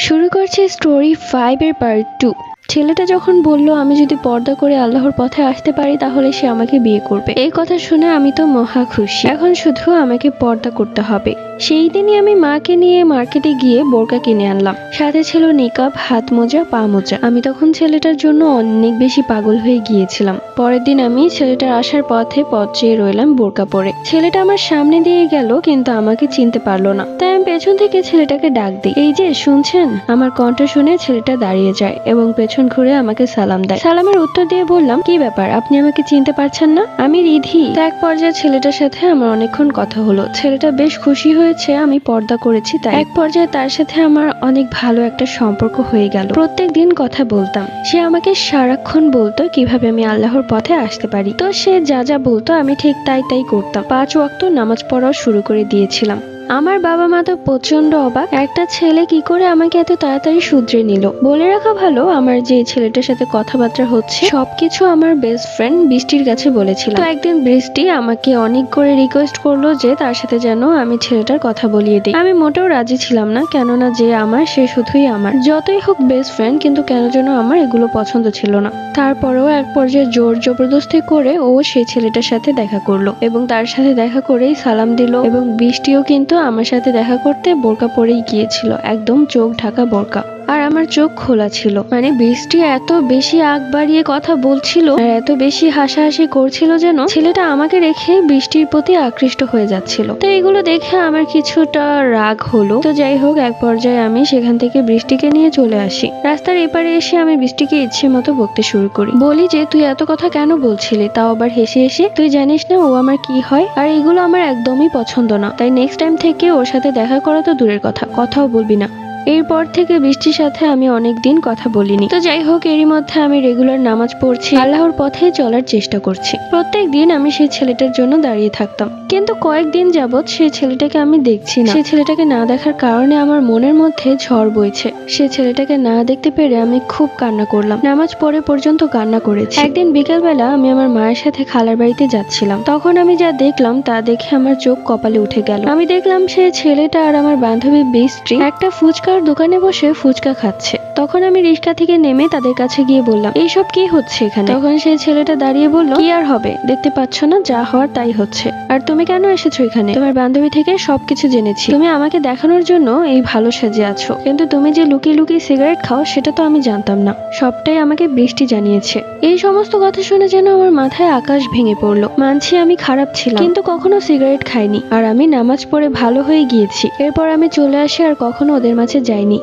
শুরু করছি স্টোরি 5 এর পার্ট 2। ছেলেটা যখন বলল আমি যদি পর্দা করে আল্লাহর পথে আসতে পারি তাহলে সে আমাকে বিয়ে করবে, এই কথা শুনে আমি তো মহা খুশি। এখন শুধু আমাকে পর্দা করতে হবে। সেই দিনই আমি মাকে নিয়ে মার্কেটে গিয়ে বোরকা কিনে আনলাম, সাথে ছিল নিকাব, হাত মোজা, পা মোজা। আমি তখন ছেলেটার জন্য অনেক বেশি পাগল হয়ে গিয়েছিলাম। পরের দিন আমি ছেলেটার আসার পথে পথ চেয়ে রইলাম বোরকা পরে। ছেলেটা আমার সামনে দিয়ে গেল কিন্তু আমাকে চিনতে পারলো না, তাই আমি পেছন থেকে ছেলেটাকে ডাক দিই, এই যে শুনছেন। আমার কণ্ঠ শুনে ছেলেটা দাঁড়িয়ে যায় এবং পেছন ঘুরে আমাকে সালাম দেয়। সালামের উত্তর দিয়ে বললাম, কি ব্যাপার, আপনি আমাকে চিনতে পারছেন না? আমি রিধি। এক পর্যায়ে ছেলেটার সাথে আমার অনেকক্ষণ কথা হলো। ছেলেটা বেশ খুশি হয়েছে আমি পর্দা করেছি তাই। এক পর্যায়ে তার সাথে আমার অনেক ভালো একটা সম্পর্ক হয়ে গেল। প্রত্যেক দিন কথা বলতাম। সে আমাকে সারাক্ষণ বলতো কিভাবে আমি আল্লাহর পথে আসতে পারি। তো সে যা যা বলতো আমি ঠিক তাই করতাম। 5 ওয়াক্ত নামাজ পড়াও শুরু করে দিয়েছিলাম। আমার বাবা মা তো প্রচন্ড অবাক, একটা ছেলে কি করে আমাকে এত তাড়াতাড়ি শুধরে নিল। বলে রাখা ভালো, আমার যে ছেলেটার সাথে কথাবার্তা হচ্ছে সবকিছু আমার বেস্ট ফ্রেন্ড বৃষ্টির কাছে বলেছিলাম। তো একদিন বৃষ্টি আমাকে অনেক করে রিকোয়েস্ট করলো যে তার সাথে যেন আমি ছেলেটার কথা বলিয়ে দিই। আমি মোটেও রাজি ছিলাম না, কেননা যে আমার সে শুধুই আমার, যতই হোক বেস্ট ফ্রেন্ড, কিন্তু কেন যেন আমার এগুলো পছন্দ ছিল না। তারপরেও এক পর্যায়ে জোর জবরদস্তি করে ও সেই ছেলেটার সাথে দেখা করলো এবং তার সাথে দেখা করেই সালাম দিল। এবং বৃষ্টিও কিন্তু আমার সাথে দেখা করতে বোরকা পরেই গিয়েছিল, একদম চোখ ঢাকা বোরকা, আর আমার চোখ খোলা ছিল। মানে বৃষ্টি এত বেশি আগ বাড়িয়ে কথা বলছিল আর এত বেশি হাসাহাসি করছিল যেন ছেলেটা আমাকে রেখে বৃষ্টির প্রতি আকৃষ্ট হয়ে যাচ্ছিল। তো এগুলো দেখে আমার কিছুটা রাগ হলো। তো যাই হোক, এক পর্যায়ে আমি সেখান থেকে বৃষ্টিকে নিয়ে চলে আসি। রাস্তার এপারে এসে আমি বৃষ্টিকে ইচ্ছে মতো বকতে শুরু করি। বলি যে তুই এত কথা কেন বলছিলি, তাও আবার হেসে হেসে। তুই জানিস না ও আমার কি হয়, আর এগুলো আমার একদমই পছন্দ না। তাই নেক্সট টাইম থেকে ওর সাথে দেখা করা তো দূরের কথা, কথাও বলবি না। এরপর থেকে বৃষ্টির সাথে আমি অনেক দিন কথা বলিনি। তো যাই হোক, এরই মধ্যে আমি রেগুলার নামাজ পড়ছি, আল্লাহর পথে চলার চেষ্টা করছি। প্রত্যেক দিন আমি সেই ছেলেটার জন্য দাঁড়িয়ে থাকতাম, কিন্তু কয়েকদিন যাবৎ সেই ছেলেটাকে আমি দেখছি না। সেই ছেলেটাকে না দেখার কারণে আমার মনের মধ্যে ঝড় বইছে। সেই ছেলেটাকে না দেখতে পেরে আমি খুব কান্না করলাম, নামাজ পড়ে পর্যন্ত কান্না করেছি। একদিন বিকালবেলা আমি আমার মায়ের সাথে খালার বাড়িতে যাচ্ছিলাম, তখন আমি যা দেখলাম তা দেখে আমার চোখ কপালে উঠে গেল। আমি দেখলাম সেই ছেলেটা আর আমার বান্ধবী বৃষ্টি একটা ফুচকার দোকানে বসে ফুচকা খাচ্ছে। তখন আমি রিক্সা থেকে নেমে তাদের কাছে গিয়ে বললাম, এইসব কি হচ্ছে এখানে? তখন সেই ছেলেটা দাঁড়িয়ে বলল, কি আর হবে, দেখতে পাচ্ছ না, যা হওয়ার তাই হচ্ছে। আর তুমি কেন এসেছো এখানে? তোমার বান্ধবী থেকে সবকিছু জেনেছি। তুমি আমাকে দেখানোর জন্য এই ভালো সেজে আছো, কিন্তু তুমি যে লুকিয়ে লুকিয়ে সিগারেট খাও সেটা তো আমি জানতাম না। সবটাই আমাকে বৃষ্টি জানিয়েছে। এই সমস্ত কথা শুনে যেন আমার মাথায় আকাশ ভেঙে পড়লো। মানছি আমি খারাপ ছিলাম, কিন্তু কখনো সিগারেট খাইনি, আর আমি নামাজ পড়ে ভালো হয়ে গিয়েছি। এরপর আমি চলে আসি আর কখনো ওদের মাঝে যাইনি।